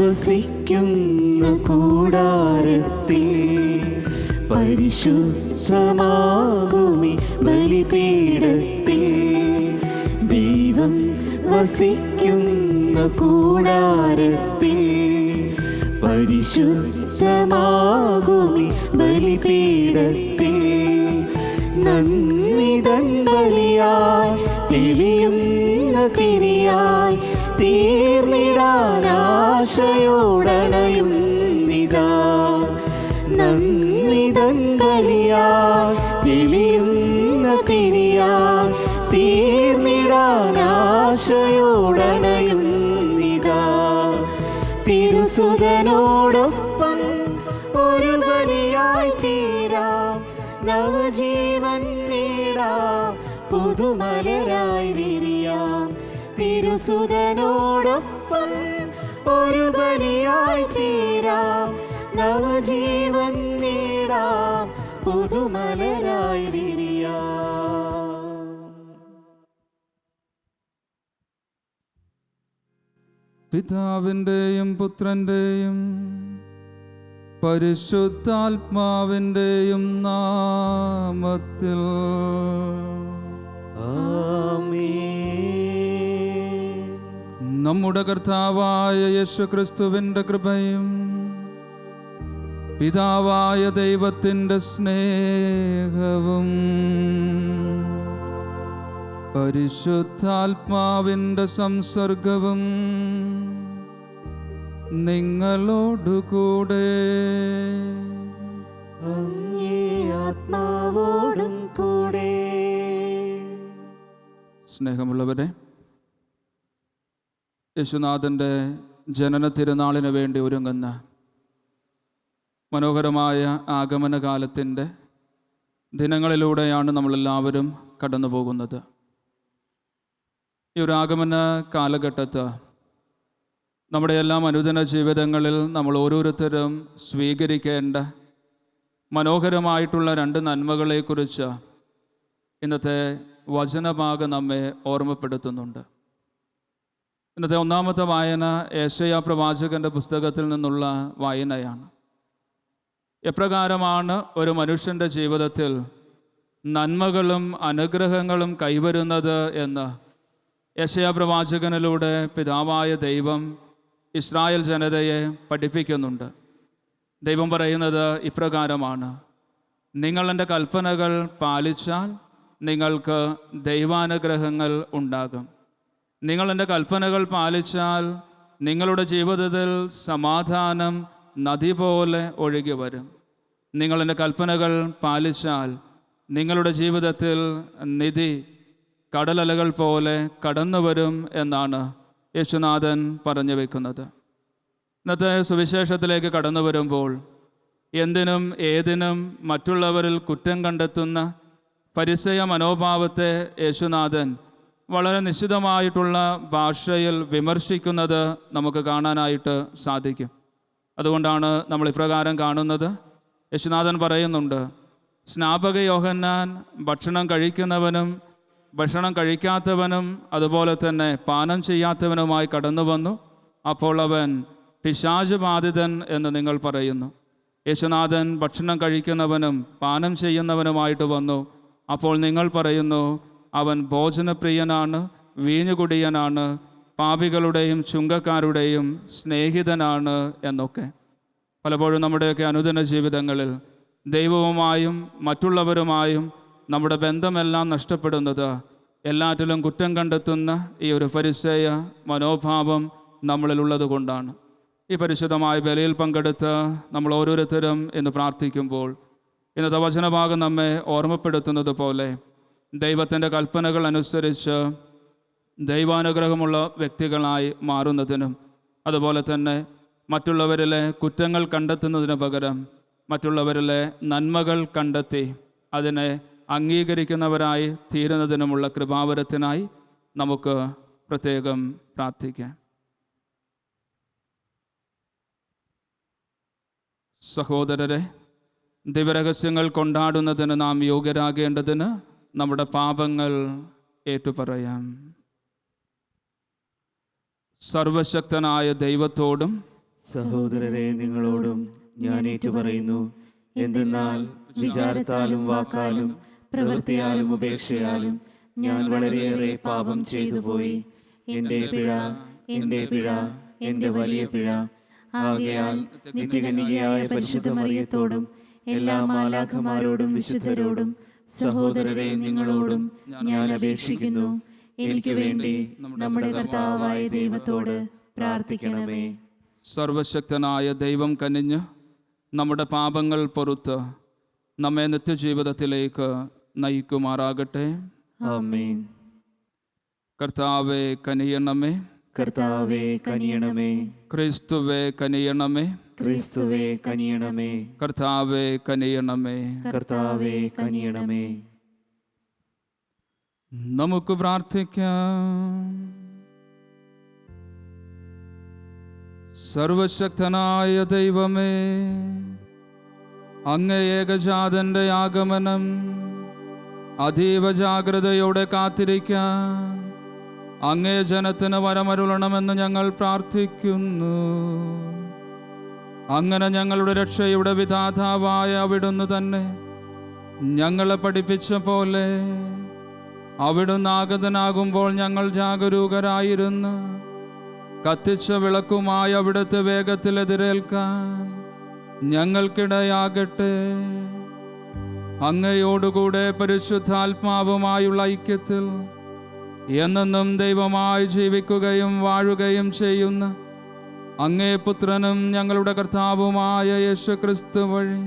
വസിക്കുന്ന കൂടാരത്തിൽ പരിശുദ്ധമാകുമി ബലിപീഠത്തിൽ ദൈവം വസിക്കുന്ന കൂടാരത്തിൽ പരിശുദ്ധമാകുമി ബലിപീഠത്തിൽ നന്ദിതൻ ബലിയായി തെളിയുന്ന തിരിയായി തീർന്നിടാനാശയോടണയും നിതാ. നന്ദിതൻ ബലിയായി തെളിയുന്ന തിരിയായി തീർന്നിടാനാശയോടണയും നിതാ. തിരുസുതനോടൊപ്പം ഒരു ബലിയായി തീരാം, നവജീവൻ നേടാം, പുതുമലരായി വിരിയാം. തിരുസുതനോടൊപ്പം ഒരു ബലിയായി തീരാം, നവജീവൻ നേടാം, പുതുമലരായി വിരിയാം. പിതാവിൻ്റെയും പുത്രൻ്റെയും പരിശുദ്ധാത്മാവിൻ്റെയും നാമത്തിൽ ആമേൻ. നമ്മുടെ കർത്താവായ യേശുക്രിസ്തുവിൻ്റെ കൃപയും പിതാവായ ദൈവത്തിൻ്റെ സ്നേഹവും പരിശുദ്ധാത്മാവിൻ്റെ സംസർഗവും നിങ്ങളോടുകൂടെ അങ്ങേ ആത്മാവോടും കൂടെ. സ്നേഹമുള്ളവരെ, യേശുനാഥൻ്റെ ജനന തിരുനാളിന് വേണ്ടി ഒരുങ്ങുന്ന മനോഹരമായ ആഗമനകാലത്തിൻ്റെ ദിനങ്ങളിലൂടെയാണ് നമ്മളെല്ലാവരും കടന്നു പോകുന്നത്. ഈ ഒരു ആഗമന കാലഘട്ടത്ത് നമ്മുടെ എല്ലാം അനുദിന ജീവിതങ്ങളിൽ നമ്മൾ ഓരോരുത്തരും സ്വീകരിക്കേണ്ട മനോഹരമായിട്ടുള്ള 2 നന്മകളെക്കുറിച്ച് ഇന്നത്തെ വചനഭാഗം നമ്മെ ഓർമ്മപ്പെടുത്തുന്നുണ്ട്. ഇന്നത്തെ ഒന്നാമത്തെ വായന യെശയ്യാ പ്രവാചകൻ്റെ പുസ്തകത്തിൽ നിന്നുള്ള വായനയാണ്. എപ്രകാരമാണ് ഒരു മനുഷ്യൻ്റെ ജീവിതത്തിൽ നന്മകളും അനുഗ്രഹങ്ങളും കൈവരുന്നത് എന്ന് യെശയ്യാ പ്രവാചകനിലൂടെ പിതാവായ ദൈവം ഇസ്രായേൽ ജനതയെ പഠിപ്പിക്കുന്നുണ്ട്. ദൈവം പറയുന്നത് ഇപ്രകാരമാണ്: നിങ്ങൾ എൻ്റെ കൽപ്പനകൾ പാലിച്ചാൽ നിങ്ങൾക്ക് ദൈവാനുഗ്രഹങ്ങൾ ഉണ്ടാകും. നിങ്ങൾ എൻ്റെ കൽപ്പനകൾ പാലിച്ചാൽ നിങ്ങളുടെ ജീവിതത്തിൽ സമാധാനം നദി പോലെ ഒഴുകി വരും. നിങ്ങൾ എൻ്റെ കൽപ്പനകൾ പാലിച്ചാൽ നിങ്ങളുടെ ജീവിതത്തിൽ നിധി കടലലകൾ പോലെ കടന്നു വരും എന്നാണ് യേശുനാഥൻ പറഞ്ഞു വയ്ക്കുന്നത്. ഇന്നത്തെ സുവിശേഷത്തിലേക്ക് കടന്നു വരുമ്പോൾ എന്തിനും ഏതിനും മറ്റുള്ളവരിൽ കുറ്റം കണ്ടെത്തുന്ന പരിസയ മനോഭാവത്തെ യേശുനാഥൻ വളരെ നിശ്ചിതമായിട്ടുള്ള ഭാഷയിൽ വിമർശിക്കുന്നത് നമുക്ക് കാണാനായിട്ട് സാധിക്കും. അതുകൊണ്ടാണ് നമ്മൾ ഇപ്രകാരം കാണുന്നത്. യേശുനാഥൻ പറയുന്നുണ്ട്, സ്നാപക യോഹന്നാൻ ഭക്ഷണം കഴിക്കുന്നവനും ഭക്ഷണം കഴിക്കാത്തവനും അതുപോലെ തന്നെ പാനം ചെയ്യാത്തവനുമായി കടന്നു വന്നു. അപ്പോൾ അവൻ പിശാച് ബാധിതൻ എന്ന് നിങ്ങൾ പറയുന്നു. യേശുനാഥൻ ഭക്ഷണം കഴിക്കുന്നവനും പാനം ചെയ്യുന്നവനുമായിട്ട് വന്നു. അപ്പോൾ നിങ്ങൾ പറയുന്നു അവൻ ഭോജനപ്രിയനാണ്, വീഞ്ഞുകുടിയനാണ്, പാപികളുടെയും ചുങ്കക്കാരുടെയും സ്നേഹിതനാണ് എന്നൊക്കെ. പലപ്പോഴും നമ്മുടെയൊക്കെ അനുദിന ജീവിതങ്ങളിൽ ദൈവവുമായും മറ്റുള്ളവരുമായും നമ്മുടെ ബന്ധമെല്ലാം നഷ്ടപ്പെടുന്നത് എല്ലാറ്റിലും കുറ്റം കണ്ടെത്തുന്ന ഈ ഒരു പരിസയ മനോഭാവം നമ്മളിലുള്ളത് കൊണ്ടാണ്. ഈ പരിശുദ്ധമായ ബലിയിൽ പങ്കെടുത്ത് നമ്മൾ ഓരോരുത്തരും ഇന്ന് പ്രാർത്ഥിക്കുമ്പോൾ ഇന്നത്തെ വചനഭാഗം നമ്മെ ഓർമ്മപ്പെടുത്തുന്നത് പോലെ ദൈവത്തിൻ്റെ കൽപ്പനകൾ അനുസരിച്ച് ദൈവാനുഗ്രഹമുള്ള വ്യക്തികളായി മാറുന്നതിനും അതുപോലെ തന്നെ മറ്റുള്ളവരിലെ കുറ്റങ്ങൾ കണ്ടെത്തുന്നതിന് പകരം മറ്റുള്ളവരിലെ നന്മകൾ കണ്ടെത്തി അതിനെ അംഗീകരിക്കുന്നവരായി തീരുന്നതിനുമുള്ള കൃപാവരത്തിനായി നമുക്ക് പ്രത്യേകം പ്രാർത്ഥിക്കാം. സഹോദരരെ, ദിവരഹസ്യങ്ങൾ കൊണ്ടാടുന്നതിന് നാം യോഗ്യരാകേണ്ടതിന് നമ്മുടെ പാപങ്ങൾ ഏറ്റുപറയാം. സർവശക്തനായ ദൈവത്തോടും സഹോദരരെ, നിങ്ങളോടും ഞാൻ ഏറ്റുപറയുന്നു. എന്തെന്നാൽ വിചാരത്താലും വാക്കാലും പ്രവൃത്തിയാലും ഉപേക്ഷയാലും ഞാൻ വളരെയേറെ പാപം ചെയ്തു പോയി. എൻ്റെ പിഴ, എൻ്റെ പിഴ, എൻ്റെ വലിയ പിഴ. ആകയാൽ നിത്യകന്യകയായ പരിശുദ്ധ മറിയത്തോടും എല്ലാ മാലാഖമാരോടും വിശുദ്ധരോടും സഹോദരരെ, നിങ്ങളോടും ഞാൻ അപേക്ഷിക്കുന്നു, എനിക്ക് വേണ്ടി നമ്മുടെ കർത്താവായ ദൈവത്തോട് പ്രാർത്ഥിക്കണമേ. സർവശക്തനായ ദൈവം കനിഞ്ഞ് നമ്മുടെ പാപങ്ങൾ പൊറുത്ത് നമ്മെ നിത്യജീവിതത്തിലേക്ക് നയിക്കുമാറാകട്ടെ. ആമേൻ. കർത്താവെ കനിയണമേ, കർത്താവേ കനിയണമേ. ക്രിസ്തുവേ കനിയണമേ, ക്രിസ്തുവേ കനിയണമേ. കർത്താവെ കനിയണമേ. കർത്താവേ കനിയണമേ. നമുക്ക് പ്രാർത്ഥിക്കാം. സർവശക്തനായ ദൈവമേ, അങ്ങേ ഏകജാതന്റെ ആഗമനം അതീവ ജാഗ്രതയോടെ കാത്തിരിക്കാൻ അങ്ങേ ജനത്തിന് വരമരുളണമെന്ന് ഞങ്ങൾ പ്രാർത്ഥിക്കുന്നു. അങ്ങനെ ഞങ്ങളുടെ രക്ഷയുടെ വിധാതാവായ അവിടുന്ന് തന്നെ ഞങ്ങളെ പഠിപ്പിച്ച പോലെ അവിടുന്ന് ആഗതനാകുമ്പോൾ ഞങ്ങൾ ജാഗരൂകരായിരുന്ന് കത്തിച്ച വിളക്കുമായി അവിടുത്തെ വേഗത്തിൽ എതിരേൽക്കാൻ ഞങ്ങൾക്കിടയാകട്ടെ. അങ്ങയോടുകൂടെ പരിശുദ്ധാത്മാവുമായുള്ള ഐക്യത്തിൽ എന്നെന്നും ദൈവമായി ജീവിക്കുകയും വാഴുകയും ചെയ്യുന്ന അങ്ങേ പുത്രനും ഞങ്ങളുടെ കർത്താവുമായ യേശുക്രിസ്തു വഴി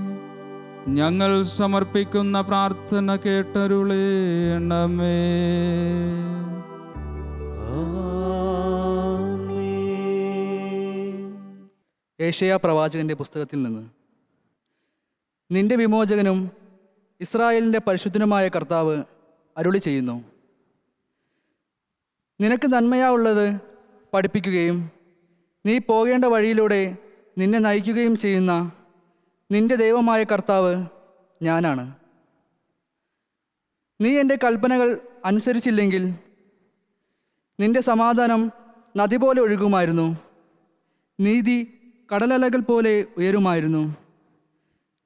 ഞങ്ങൾ സമർപ്പിക്കുന്ന പ്രാർത്ഥന കേട്ടരുളേണമേ. ഏശയ്യാ പ്രവാചകന്റെ പുസ്തകത്തിൽ നിന്ന്. നിന്റെ വിമോചകനും ഇസ്രായേലിൻ്റെ പരിശുദ്ധനുമായ കർത്താവ് അരുളി ചെയ്യുന്നു, നിനക്ക് നന്മയായുള്ളത് പഠിപ്പിക്കുകയും നീ പോകേണ്ട വഴിയിലൂടെ നിന്നെ നയിക്കുകയും ചെയ്യുന്ന നിന്റെ ദൈവമായ കർത്താവ് ഞാനാണ്. നീ എൻ്റെ കൽപ്പനകൾ അനുസരിച്ചില്ലെങ്കിൽ നിന്റെ സമാധാനം നദി പോലെ ഒഴുകുമായിരുന്നു, നീതി കടലലകൾ പോലെ ഉയരുമായിരുന്നു.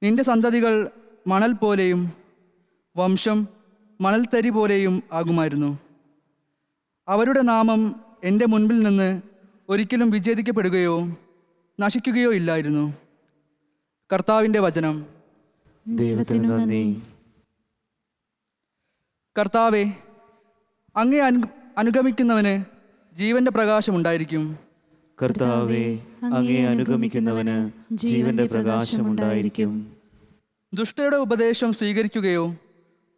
നിന്റെ സന്തതികൾ മണൽ പോലെയും വംശം മണൽത്തരി പോലെയും ആകുമായിരുന്നു. അവരുടെ നാമം എൻ്റെ മുൻപിൽ നിന്ന് ഒരിക്കലും വിച്ഛേദിക്കപ്പെടുകയോ നശിക്കുകയോ ഇല്ലായിരുന്നു. കർത്താവിൻ്റെ വചനം. ദൈവത്തിന് നന്ദി. കർത്താവെ, അങ്ങേ അനുഗമിക്കുന്നവന് ജീവന്റെ പ്രകാശമുണ്ടായിരിക്കും. കർത്താവേ, അങ്ങേ അനുഗമിക്കുന്നവന് ജീവന്റെ പ്രകാശമുണ്ടായിരിക്കും. ദുഷ്ടയുടെ ഉപദേശം സ്വീകരിക്കുകയോ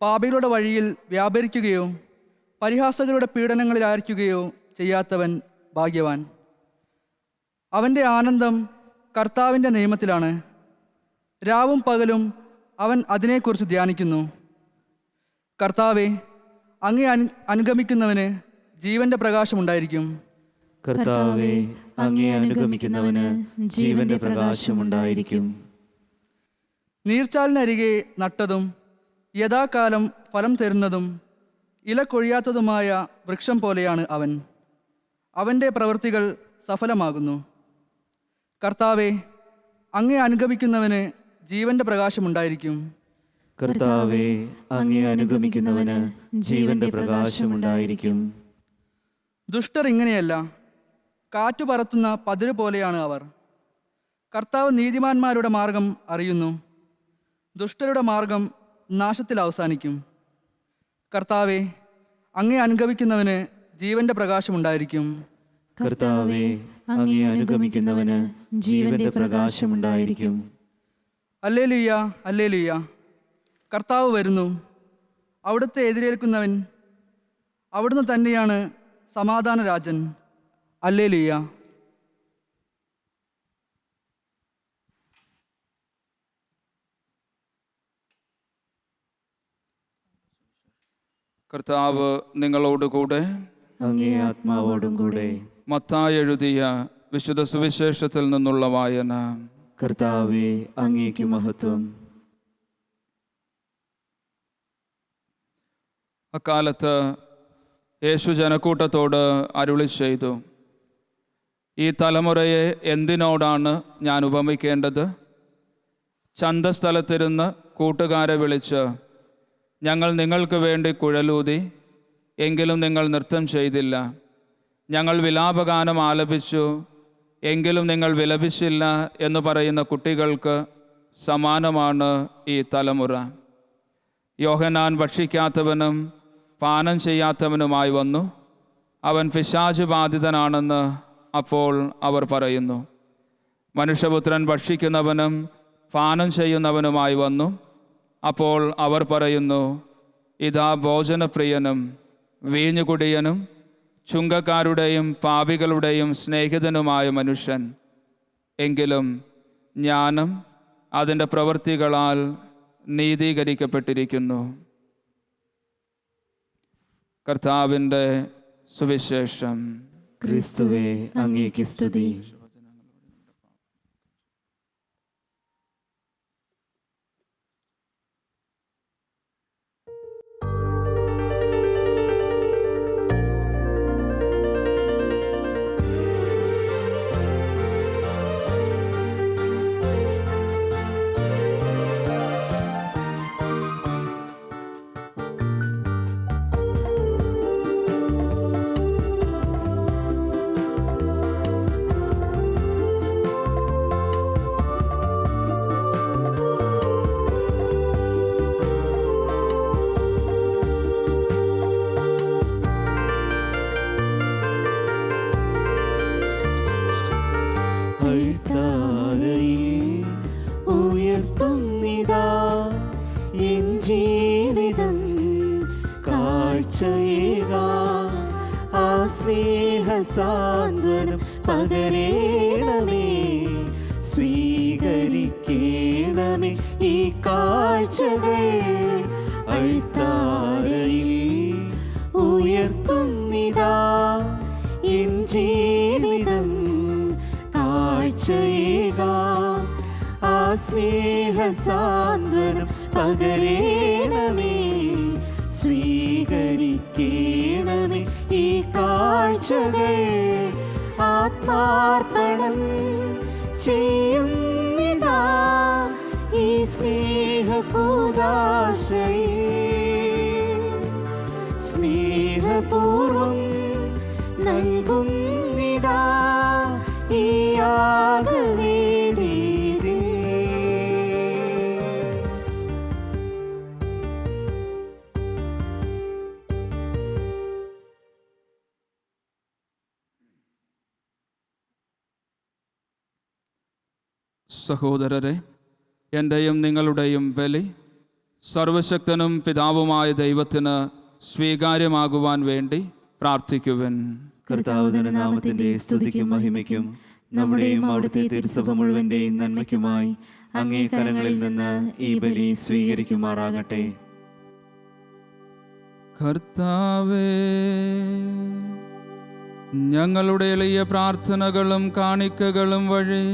പാപികളുടെ വഴിയിൽ വ്യാപരിക്കുകയോ പരിഹാസകരുടെ പീഡനങ്ങളിലായിരിക്കുകയോ ചെയ്യാത്തവൻ ഭാഗ്യവാൻ. അവൻ്റെ ആനന്ദം കർത്താവിൻ്റെ നിയമത്തിലാണ്, രാവും പകലും അവൻ അതിനെക്കുറിച്ച് ധ്യാനിക്കുന്നു. കർത്താവെ, അങ്ങേ അനുഗമിക്കുന്നവന് ജീവന്റെ പ്രകാശമുണ്ടായിരിക്കും. കർത്താവേ, അങ്ങേ അനുഗമിക്കുന്നവന് ജീവന്റെ പ്രകാശമുണ്ടായിരിക്കും. നീർച്ചാലിനരികെ നട്ടതും യഥാകാലം ഫലം തരുന്നതും ഇല കൊഴിയാത്തതുമായ വൃക്ഷം പോലെയാണ് അവൻ. അവൻ്റെ പ്രവൃത്തികൾ സഫലമാകുന്നു. കർത്താവെ, അങ്ങേ അനുഗമിക്കുന്നവന് ജീവന്റെ പ്രകാശമുണ്ടായിരിക്കും. കർത്താവേ, അങ്ങേ അനുഗമിക്കുന്നവന് ജീവന്റെ പ്രകാശമുണ്ടായിരിക്കും. ദുഷ്ടർ ഇങ്ങനെയല്ല, കാറ്റു പറത്തുന്ന പതിര് പോലെയാണ് അവർ. കർത്താവ് നീതിമാന്മാരുടെ മാർഗം അറിയുന്നു, ദുഷ്ടരുടെ മാർഗം നാശത്തിൽ അവസാനിക്കും. കർത്താവെ, അങ്ങേ അനുഗമിക്കുന്നവന് ജീവന്റെ പ്രകാശമുണ്ടായിരിക്കും. കർത്താവേ, അങ്ങേ അനുഗമിക്കുന്നവന് ജീവന്റെ പ്രകാശമുണ്ടായിരിക്കും. Hallelujah, hallelujah. കർത്താവ് വരുന്നു. അവിടുത്തെ എതിരേൽക്കുന്നവൻ അവിടുന്ന് തന്നെയാണ് സമാധാന രാജൻ. ഹല്ലേലൂയ. കർത്താവ് നിങ്ങളോടുകൂടെ. അങ്ങേ ആത്മാവോടും കൂടെ. മത്തായി എഴുതിയ വിശുദ്ധ സുവിശേഷത്തിൽ നിന്നുള്ള വായന. കർത്താവേ, അങ്ങേക്ക് മഹത്വം. അക്കാലത്ത് യേശു ജനക്കൂട്ടത്തോട് അരുളി ചെയ്തു, ഈ തലമുറയെ എന്തിനോടാണ് ഞാൻ ഉപമിക്കേണ്ടത്? ചന്തസ്ഥലത്തിരുന്ന് കൂട്ടുകാരെ വിളിച്ച്, ഞങ്ങൾ നിങ്ങൾക്ക് വേണ്ടി കുഴലൂതി, എങ്കിലും നിങ്ങൾ നൃത്തം ചെയ്തില്ല. ഞങ്ങൾ വിലാപഗാനം ആലപിച്ചു, എങ്കിലും നിങ്ങൾ വിലപിച്ചില്ല എന്ന് പറയുന്ന കുട്ടികൾക്ക് സമാനമാണ് ഈ തലമുറ. യോഹന്നാൻ ഭക്ഷിക്കാത്തവനും പാനം ചെയ്യാത്തവനുമായി വന്നു. അവൻ പിശാച് ബാധിതനാണെന്ന് അപ്പോൾ അവർ പറയുന്നു. മനുഷ്യപുത്രൻ ഭക്ഷിക്കുന്നവനും പാനം ചെയ്യുന്നവനുമായി വന്നു. അപ്പോൾ അവർ പറയുന്നു, ഇതാ ഭോജനപ്രിയനും വീഞ്ഞുകുടിയനും ചുങ്കക്കാരുടെയും പാപികളുടെയും സ്നേഹിതനുമായ മനുഷ്യൻ. എങ്കിലും ജ്ഞാനം അതിൻ്റെ പ്രവൃത്തികളാൽ നീതീകരിക്കപ്പെട്ടിരിക്കുന്നു. കർത്താവിൻ്റെ സുവിശേഷം. ക്രിസ്തുവേ, അങ്ങേക്ക് സ്തുതി. ഉയർത്തുന്നിതാ എൻ ജീവിതം കാഴ്ചയേകാൻ, ആ സ്നേഹസാന്ത്വനം പകരേണമേ, സ്വീകരിക്കേണമേ ഈ കാഴ്ചകൾ. അൾത്താരയിൽ ഉയർത്തുന്നിതാ എൻ ജീവിതം കാഴ്ചയേകാൻ, ആ സ്നേഹസാന്ത്വനം പകരേണമേ, സ്വീകരിക്കേണമേ ഈ കാഴ്ചകൾ. ആത്മാർപ്പണം ചെയ്യുന്നിതാ ഈ സ്നേഹകൂദാശയിൽ, സ്നേഹപൂർവം നൽകുന്നിതാ ഈ യാഗവേദിയിൽ. സഹോദരരെ, എൻ്റെയും നിങ്ങളുടെയും ബലി സർവശക്തനും പിതാവുമായ ദൈവത്തിന് സ്വീകാര്യമാകുവാൻ വേണ്ടി പ്രാർത്ഥിക്കുവിൻ. കർത്താവ് തന്റെ നാമത്തിന്റെ സ്തുതിക്കും മഹിമയ്ക്കും നമ്മുടെയും അവിടുത്തെ തിരുസഭ മുഴുവന്റെയും നന്മയ്ക്കുമായി അങ്ങേ കരങ്ങളിൽ നിന്ന് ഈ ബലി സ്വീകരിക്കുമാറാകട്ടെ. കർത്താവേ, ഞങ്ങളുടെ എളിയ പ്രാർത്ഥനകളും കാണിക്കകളും വഴി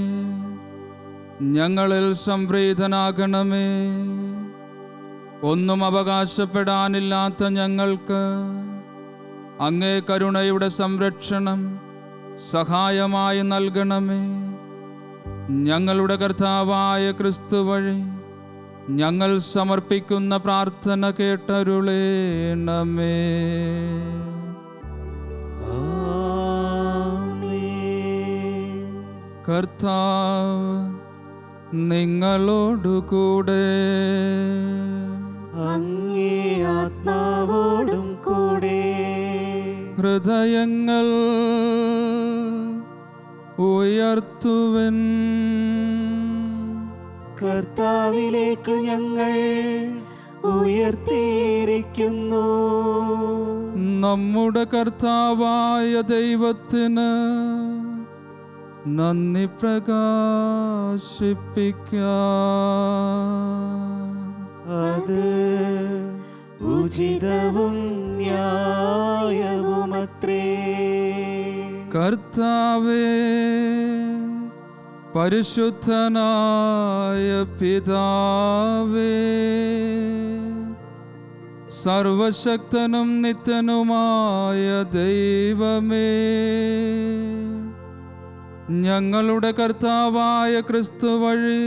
ഞങ്ങളിൽ സംപ്രീതനാകണമേ. ഒന്നും അവകാശപ്പെടാനില്ലാത്ത ഞങ്ങൾക്ക് അങ്ങേ കരുണയുടെ സംരക്ഷണം സഹായമായി നൽകണമേ. ഞങ്ങളുടെ കർത്താവായ ക്രിസ്തു വഴി ഞങ്ങൾ സമർപ്പിക്കുന്ന പ്രാർത്ഥന കേട്ടരുളേണമേ. കർത്താവ് നിങ്ങളോടുകൂടെ, അങ്ങേ ആത്മാവോടും കൂടെ. ഹൃദയങ്ങൾ ഉയർത്തുവൻ. കർത്താവിലേക്ക് ഞങ്ങൾ ഉയർത്തിയിരിക്കുന്നു. നമ്മുടെ കർത്താവായ ദൈവത്തിന് നന്ദി പ്രകാശിപ്പിക്കാം. അത് ഉചിതവും ന്യായവുമത്രേ. കർത്താവേ, പരിശുദ്ധനായ പിതാവേ, സർവശക്തനും നിത്യനുമായ ദൈവമേ, ഞങ്ങളുടെ കർത്താവായ ക്രിസ്തു വഴി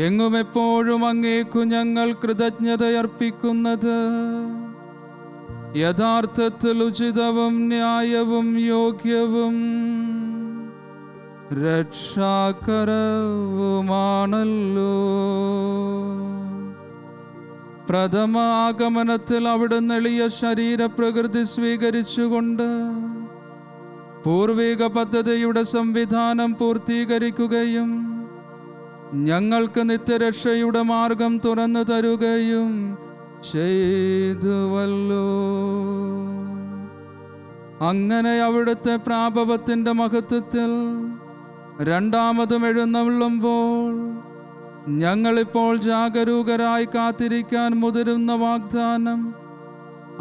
എങ്ങും എപ്പോഴും അങ്ങേക്കു ഞങ്ങൾ കൃതജ്ഞതയർപ്പിക്കുന്നത് യഥാർത്ഥത്തിൽ ഉചിതവും ന്യായവും യോഗ്യവും രക്ഷാകരവുമാണല്ലോ. പ്രഥമ ആഗമനത്തിൽ അവിടുന്ന് എളിയ ശരീരപ്രകൃതി സ്വീകരിച്ചുകൊണ്ട് പൂർവിക പദ്ധതിയുടെ സംവിധാനം പൂർത്തീകരിക്കുകയും ഞങ്ങൾക്ക് നിത്യരക്ഷയുടെ മാർഗം തുറന്നു തരുകയും ചെയ്തുവല്ലോ. അങ്ങനെ അവിടുത്തെ പ്രാഭവത്തിൻ്റെ മഹത്വത്തിൽ രണ്ടാമതും എഴുന്നള്ളുമ്പോൾ ഞങ്ങളിപ്പോൾ ജാഗരൂകരായി കാത്തിരിക്കാൻ മുതിരുന്ന വാഗ്ദാനം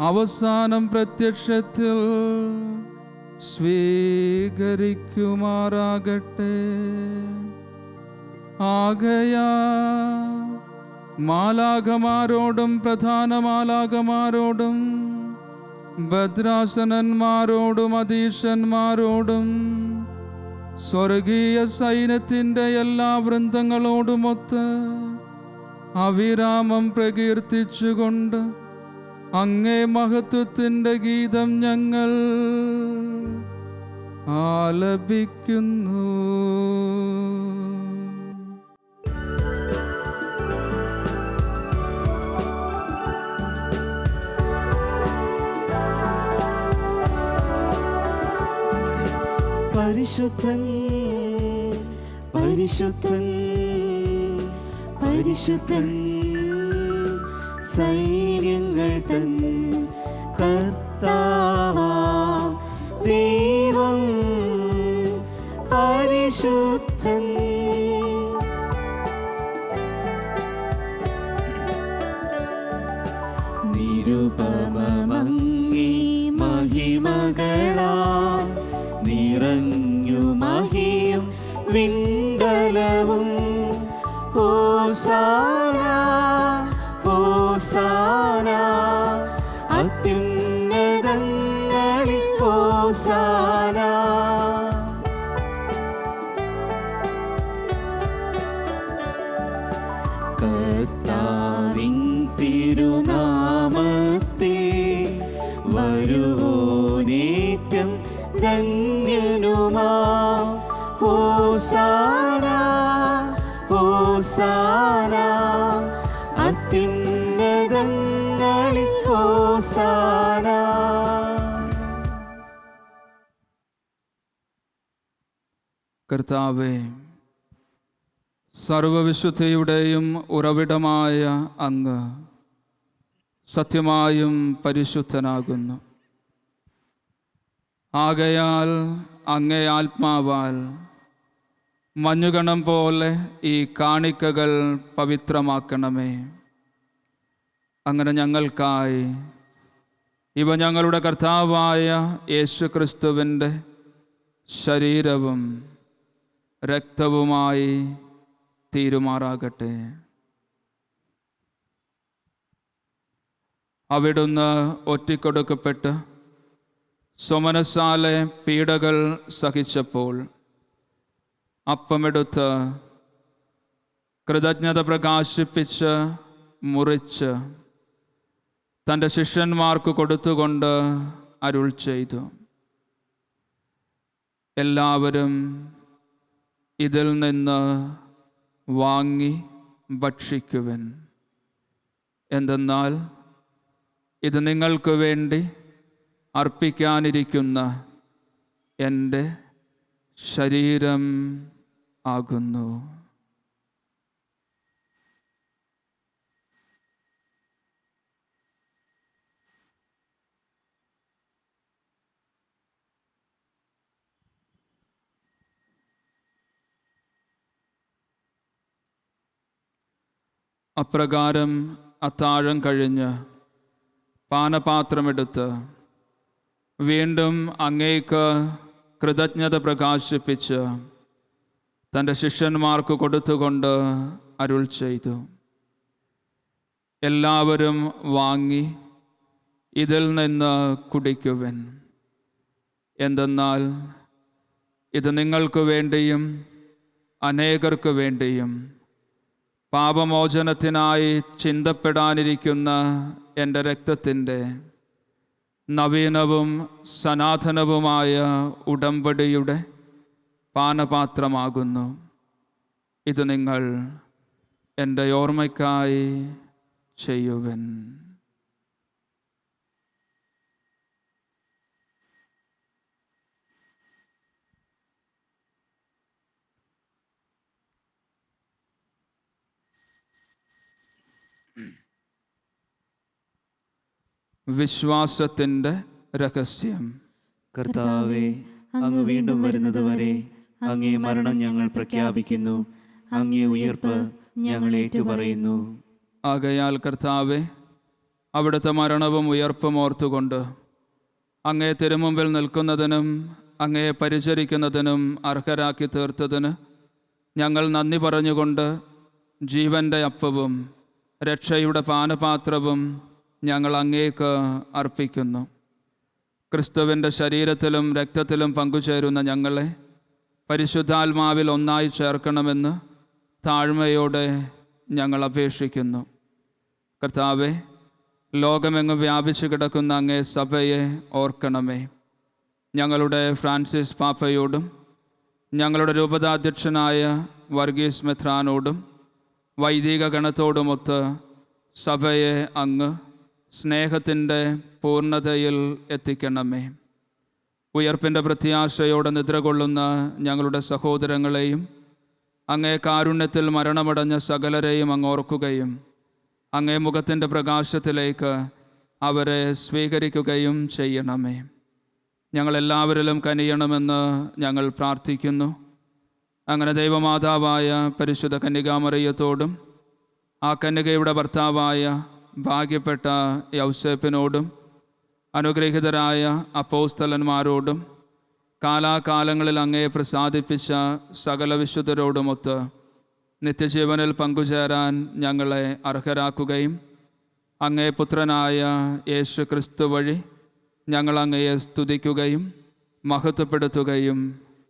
അവസാനം പ്രത്യക്ഷത്തിൽ സ്വീകരിക്കുമാറാകട്ടെ. ആകയാൽ മാലാഖമാരോടും പ്രധാന മാലാഖമാരോടും ഭദ്രാസനന്മാരോടും അധീശന്മാരോടും സ്വർഗീയ സൈന്യത്തിൻ്റെ എല്ലാ വൃന്ദങ്ങളോടുമൊത്ത് അവിരാമം പ്രകീർത്തിച്ചുകൊണ്ട് അങ്ങേ മഹത്വത്തിൻ്റെ ഗീതം ഞങ്ങൾ ആലപിക്കുന്നു. പരിശുദ്ധൻ പരിശുദ്ധൻ പരിശുദ്ധൻ സൈന്യങ്ങൾ തൻ കർത്താവാം ദൈവം പരിശുദ്ധൻ. നിരുപമങ്ങി മഹിമകളാ നിറഞ്ഞു മഹിയും വിണ്ടലവും ഹോസാന ഹോസാന അത്യുന്നതങ്ങളിൽ ഹോസാന. കർത്താവിൻ തിരുനാമത്തിൽ വരുവോനേറ്റം ധന്യനുമാ ഹോസാന ഹോസാന അത്യുന്നതങ്ങളിൽ ഹോസാന. കർത്താവേ, സർവവിശുദ്ധിയുടെയും ഉറവിടമായ അങ്ങ് സത്യമായും പരിശുദ്ധനാകുന്നു. ആകയാൽ അങ്ങേ ആത്മാവാൽ മഞ്ഞുകണം പോലെ ഈ കാണിക്കകൾ പവിത്രമാക്കണമേ. അങ്ങനെ ഞങ്ങൾക്കായി ഇവ ഞങ്ങളുടെ കർത്താവായ യേശു ക്രിസ്തുവിൻ്റെ ശരീരവും രക്തവുമായി തീരുമാറാകട്ടെ. അവിടുന്ന് ഒറ്റിക്കൊടുക്കപ്പെട്ട് സ്വമനസാലെ പീഡകൾ സഹിച്ചപ്പോൾ അപ്പമെടുത്ത് കൃതജ്ഞത പ്രകാശിപ്പിച്ച് മുറിച്ച് തൻ്റെ ശിഷ്യന്മാർക്ക് കൊടുത്തുകൊണ്ട് അരുൾ ചെയ്തു, എല്ലാവരും ഇതിൽ നിന്ന് വാങ്ങി ഭക്ഷിക്കുവിൻ. എന്തെന്നാൽ ഇത് നിങ്ങൾക്ക് വേണ്ടി അർപ്പിക്കാനിരിക്കുന്ന എൻ്റെ ശരീരം ആകുന്നു. അപ്രകാരം അത്താഴം കഴിഞ്ഞ് പാനപാത്രമെടുത്ത് വീണ്ടും അങ്ങേക്ക് കൃതജ്ഞത പ്രകാശിപ്പിച്ച് തൻ്റെ ശിഷ്യന്മാർക്ക് കൊടുത്തുകൊണ്ട് അരുൾ ചെയ്തു, എല്ലാവരും വാങ്ങി ഇതിൽ നിന്ന് കുടിക്കുവിൻ. എന്തെന്നാൽ ഇത് നിങ്ങൾക്ക് വേണ്ടിയും അനേകർക്ക് വേണ്ടിയും പാപമോചനത്തിനായി ചിന്തപ്പെടാനിരിക്കുന്ന എൻ്റെ രക്തത്തിൻ്റെ നവീനവും സനാതനവുമായ ഉടമ്പടിയുടെ പാനപാത്രമാകുന്നു. ഇത് നിങ്ങൾ എൻ്റെ ഓർമ്മയ്ക്കായി ചെയ്യുവൻ. വിശ്വാസത്തിൻ്റെ രഹസ്യം. കർത്താവേ, അങ്ങ് വീണ്ടും വരുന്നതുവരെ അങ്ങേ മരണം ഞങ്ങൾ പ്രഖ്യാപിക്കുന്നു, അങ്ങേ ഉയർപ്പ് ഞങ്ങൾ ഏറ്റുപറയുന്നു. ആകയാൽ കർത്താവേ, അവിടുത്തെ മരണവും ഉയർപ്പും ഓർത്തുകൊണ്ട് അങ്ങേ തിരുമുമ്പിൽ നിൽക്കുന്നതിനും അങ്ങയെ പരിചരിക്കുന്നതിനും അർഹരാക്കി തീർത്തതിന് ഞങ്ങൾ നന്ദി പറഞ്ഞുകൊണ്ട് ജീവൻ്റെ അപ്പവും രക്ഷയുടെ പാനപാത്രവും ഞങ്ങൾ അങ്ങേക്ക് അർപ്പിക്കുന്നു. ക്രിസ്തുവിൻ്റെ ശരീരത്തിലും രക്തത്തിലും പങ്കുചേരുന്ന ഞങ്ങളെ പരിശുദ്ധാത്മാവിൽ ഒന്നായി ചേർക്കണമെന്ന് താഴ്മയോടെ ഞങ്ങൾ അപേക്ഷിക്കുന്നു. കർത്താവെ, ലോകമെങ്ങും വ്യാപിച്ചു കിടക്കുന്ന അങ്ങേ സഭയെ ഓർക്കണമേ. ഞങ്ങളുടെ ഫ്രാൻസിസ് പാപ്പയോടും ഞങ്ങളുടെ രൂപതാധ്യക്ഷനായ വർഗീസ് മെത്രാനോടും വൈദിക ഗണത്തോടുമൊത്ത് സഭയെ അങ്ങ് സ്നേഹത്തിൻ്റെ പൂർണ്ണതയിൽ എത്തിക്കണമേ. ഉയർപ്പിൻ്റെ പ്രത്യാശയോടെ നിദ്ര കൊള്ളുന്ന ഞങ്ങളുടെ സഹോദരങ്ങളെയും അങ്ങേ കാരുണ്യത്തിൽ മരണമടഞ്ഞ സകലരെയും അങ്ങ് ഓർക്കുകയും അങ്ങേ മുഖത്തിൻ്റെ പ്രകാശത്തിലേക്ക് അവരെ സ്വീകരിക്കുകയും ചെയ്യണമേ. ഞങ്ങളെല്ലാവരിലും കനിയണമെന്ന് ഞങ്ങൾ പ്രാർത്ഥിക്കുന്നു. അങ്ങനെ ദൈവമാതാവായ പരിശുദ്ധ കന്യകാമറിയത്തോടും ആ കന്യകയുടെ ഭർത്താവായ ഭാഗ്യപ്പെട്ട യൗസേപ്പിനോടും അനുഗ്രഹീതരായ അപ്പോസ്തലന്മാരോടും കാലാകാലങ്ങളിൽ അങ്ങയെ പ്രസാദിപ്പിച്ച സകല വിശുദ്ധരോടുമൊത്ത് നിത്യജീവനിൽ പങ്കുചേരാൻ ഞങ്ങളെ അർഹരാക്കുകയും അങ്ങേ പുത്രനായ യേശു ക്രിസ്തു വഴി ഞങ്ങൾ അങ്ങയെ സ്തുതിക്കുകയും മഹത്വപ്പെടുത്തുകയും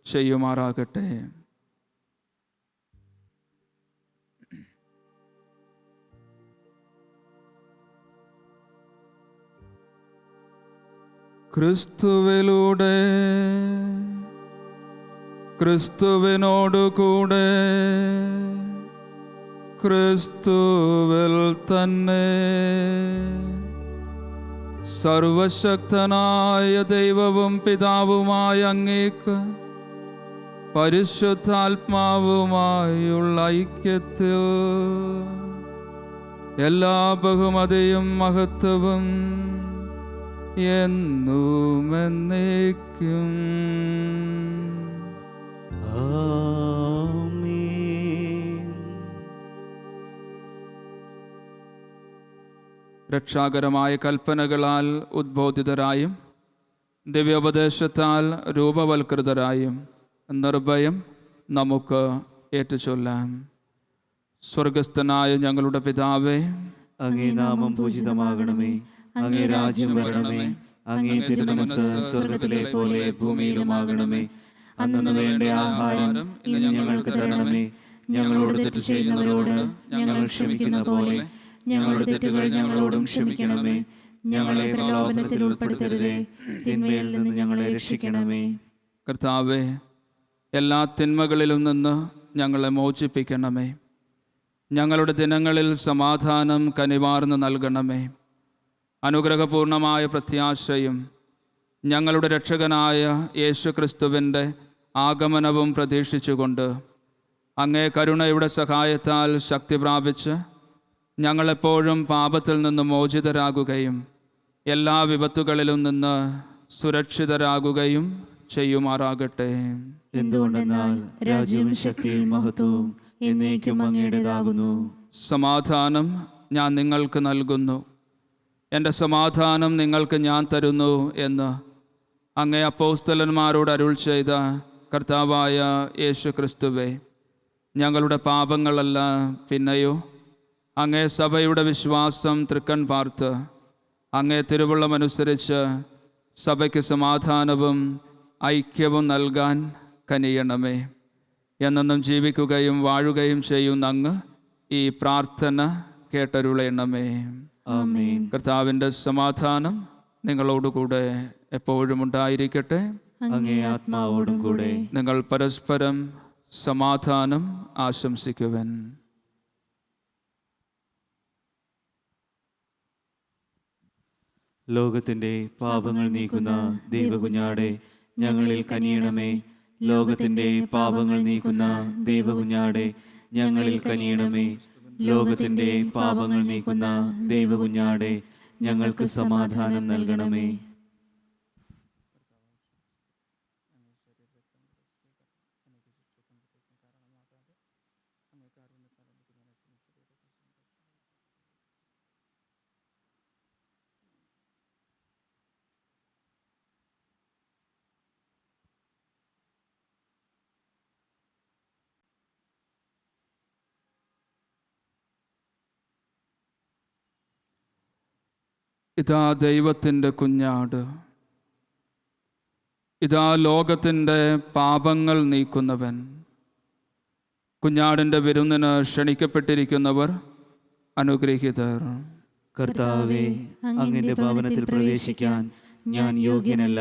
ചെയ്യുമാറാകട്ടെ. ക്രിസ്തുവിലൂടെ ക്രിസ്തുവിനോടുകൂടെ ക്രിസ്തുവിൽ തന്നെ സർവശക്തനായ ദൈവവും പിതാവുമായ അങ്ങേക്ക് പരിശുദ്ധാത്മാവുമായുള്ള ഐക്യത്തിൽ എല്ലാ ബഹുമതിയും മഹത്വവും എന്നും എന്നേക്കും ആമേൻ. രക്ഷാകരമായ കൽപ്പനകളാൽ ഉദ്ബോധിതരായും ദിവ്യോപദേശത്താൽ രൂപവൽകൃതരായും നിർഭയം നമുക്ക് ഏറ്റുചൊല്ലാം. സ്വർഗസ്ഥനായ ഞങ്ങളുടെ പിതാവേ, അങ്ങേ നാമം പൂജിതമാകണമേ. അങ്ങേ രാജ്യം വരണമേ. അങ്ങേ തിരുമനസ്സ് സ്വർഗത്തിലെ പോലെ ഭൂമിയിലുമാകണമേ. അന്നു വേണ്ട ആഹാരം ഇന്ന് ഞങ്ങൾക്ക് തരണമേ. ഞങ്ങളോട് തെറ്റ് ചെയ്യുന്നവരോട് ഞങ്ങൾ ക്ഷമിക്കുന്ന പോലെ ഞങ്ങളുടെ തെറ്റുകൾ ഞങ്ങളോടും ക്ഷമിക്കണമേ. ഞങ്ങളെ പ്രലോഭനത്തിൽ ഉൾപ്പെടുത്തരുതേ, തിന്മയിൽ നിന്ന് ഞങ്ങളെ രക്ഷിക്കണമേ. കർത്താവേ, എല്ലാ തിന്മകളിലും നിന്ന് ഞങ്ങളെ മോചിപ്പിക്കണമേ. ഞങ്ങളുടെ ദിനങ്ങളിൽ സമാധാനം കനിവാർന്ന് നൽകണമേ. അനുഗ്രഹപൂർണമായ പ്രത്യാശയും ഞങ്ങളുടെ രക്ഷകനായ യേശു ക്രിസ്തുവിൻ്റെ ആഗമനവും പ്രതീക്ഷിച്ചുകൊണ്ട് അങ്ങേ കരുണയുടെ സഹായത്താൽ ശക്തി പ്രാപിച്ച് ഞങ്ങളെപ്പോഴും പാപത്തിൽ നിന്ന് മോചിതരാകുകയും എല്ലാ വിപത്തുകളിലും നിന്ന് സുരക്ഷിതരാകുകയും ചെയ്യുമാറാകട്ടെ. എന്തുകൊണ്ടെന്നാൽ രാജ്യവും ശക്തിയും മഹത്വവും എന്നേക്കും അങ്ങയുടേതാകുന്നു. സമാധാനം ഞാൻ നിങ്ങൾക്ക് നൽകുന്നു, എൻ്റെ സമാധാനം നിങ്ങൾക്ക് ഞാൻ തരുന്നു എന്ന് അങ്ങേ അപ്പോസ്തലന്മാരോട് അരുൾ ചെയ്ത കർത്താവായ യേശു ക്രിസ്തുവേ, ഞങ്ങളുടെ പാപങ്ങളല്ല പിന്നെയോ അങ്ങേ സഭയുടെ വിശ്വാസം തൃക്കൺ പാർത്ത് അങ്ങേ തിരുവുള്ളമനുസരിച്ച് സഭയ്ക്ക് സമാധാനവും ഐക്യവും നൽകാൻ കനിയണമേ. എന്നെന്നും ജീവിക്കുകയും വാഴുകയും ചെയ്യുന്ന അങ്ങ് ഈ പ്രാർത്ഥന കേട്ടരുളയണമേ. ആമേൻ. കർത്താവിൻ്റെ സമാധാനം നിങ്ങളോടുകൂടെ എപ്പോഴും ഉണ്ടായിരിക്കട്ടെ. അങ്ങേ ആത്മാവോടും കൂടെ. നിങ്ങൾ പരസ്പരം സമാധാനം ആശംസിക്കുവൻ. ലോകത്തിന്റെ പാപങ്ങൾ നീക്കുന്ന ദൈവകുഞ്ഞാടെ ഞങ്ങളിൽ കനിയണമേ. ലോകത്തിന്റെ പാപങ്ങൾ നീക്കുന്ന ദൈവകുഞ്ഞാടെ ഞങ്ങളിൽ കനിയണമേ. ലോകത്തിന്റെ പാപങ്ങൾ നീക്കുന്ന ദൈവകുഞ്ഞാടെ ഞങ്ങൾക്ക് സമാധാനം നൽകണമേ. ഇതാ ദൈവത്തിൻ്റെ കുഞ്ഞാട്, ഇതാ ലോകത്തിൻ്റെ പാപങ്ങൾ നീക്കുന്നവൻ. കുഞ്ഞാടിൻ്റെ വിരുന്നിന് ക്ഷണിക്കപ്പെട്ടിരിക്കുന്നവർ അനുഗ്രഹീതർ. കർത്താവേ, അങ്ങയുടെ ഭവനത്തിൽ പ്രവേശിക്കാൻ ഞാൻ യോഗ്യനല്ല.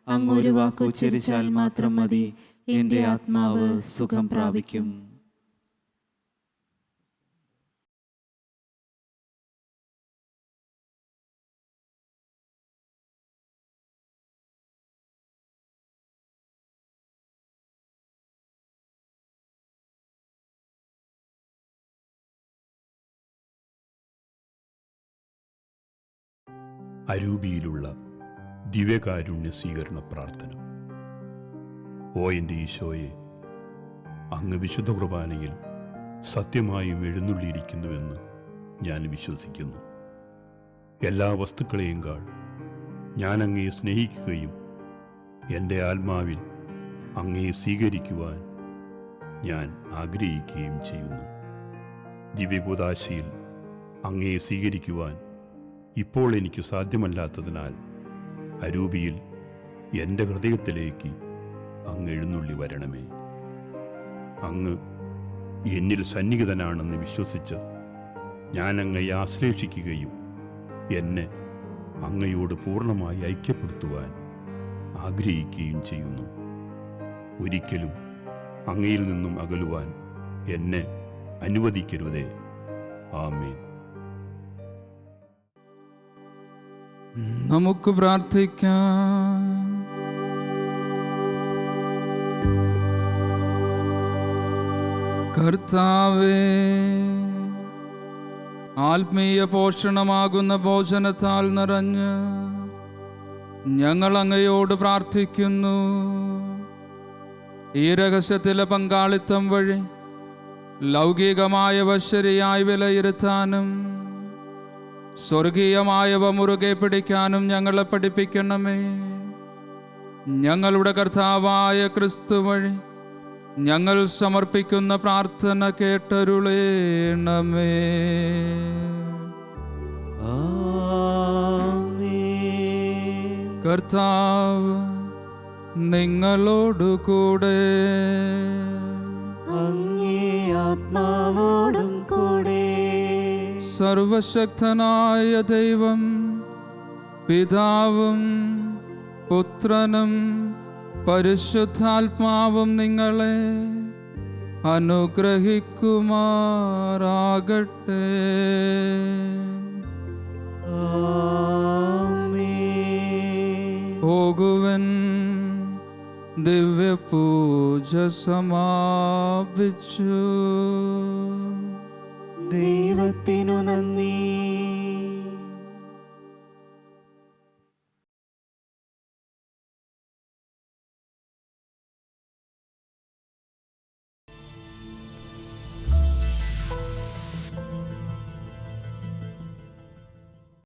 അങ്ങ് ഒരു വാക്ക് ഉച്ചരിച്ചാൽ മാത്രം മതി, എൻ്റെ ആത്മാവ് സുഖം പ്രാപിക്കും. അരൂപിയിലുള്ള ദിവ്യകാരുണ്യ സ്വീകരണ പ്രാർത്ഥന. ഓ എൻ്റെ ഈശോയെ, അങ്ങ് വിശുദ്ധ കുർബാനയിൽ സത്യമായും എഴുന്നള്ളിയിരിക്കുന്നുവെന്ന് ഞാൻ വിശ്വസിക്കുന്നു. എല്ലാ വസ്തുക്കളെയും കാൾ ഞാൻ അങ്ങയെ സ്നേഹിക്കുകയും എൻ്റെ ആത്മാവിൽ അങ്ങയെ സ്വീകരിക്കുവാൻ ഞാൻ ആഗ്രഹിക്കുകയും ചെയ്യുന്നു. ദിവ്യകൂദാശയിൽ അങ്ങയെ സ്വീകരിക്കുവാൻ ഇപ്പോൾ എനിക്ക് സാധ്യമല്ലാത്തതിനാൽ അരൂപിയിൽ എൻ്റെ ഹൃദയത്തിലേക്ക് അങ്ങ് എഴുന്നള്ളി വരണമേ. അങ്ങ് എന്നിൽ സന്നിഹിതനാണെന്ന് വിശ്വസിച്ച് ഞാൻ അങ്ങയെ ആശ്ലേഷിക്കുകയും എന്നെ അങ്ങയോട് പൂർണ്ണമായി ഐക്യപ്പെടുത്തുവാൻ ആഗ്രഹിക്കുകയും ചെയ്യുന്നു. ഒരിക്കലും അങ്ങയിൽ നിന്നും അകലുവാൻ എന്നെ അനുവദിക്കരുതേ. ആമേൻ. നമുക്ക് പ്രാർത്ഥിക്കാം. കർത്താവേ, ആത്മീയ പോഷണമാകുന്ന ഭോജനത്താൽ നിറഞ്ഞ് ഞങ്ങൾ അങ്ങയോട് പ്രാർത്ഥിക്കുന്നു. ഈ രഹസ്യത്തിലെ പങ്കാളിത്തം വഴി ലൗകികമായവ ശരിയായി വിലയിരുത്താനും സ്വർഗീയമായവ മുറുകെ പിടിക്കാനും ഞങ്ങളെ പഠിപ്പിക്കണമേ. ഞങ്ങളുടെ കർത്താവായ ക്രിസ്തു വഴി ഞങ്ങൾ സമർപ്പിക്കുന്ന പ്രാർത്ഥന കേട്ടരുളേണമേ. കർത്താവ് നിങ്ങളോടുകൂടെ. അങ്ങേ ആത്മാവോടും കൂടെ. സർവശക്തനായ ദൈവം പിതാവും പുത്രനും പരിശുദ്ധാത്മാവും നിങ്ങളെ അനുഗ്രഹിക്കുമാറാകട്ടെ. പോകുവൻ, ദിവ്യപൂജ സമാപിച്ചു. ദൈവത്തിനു നന്ദി.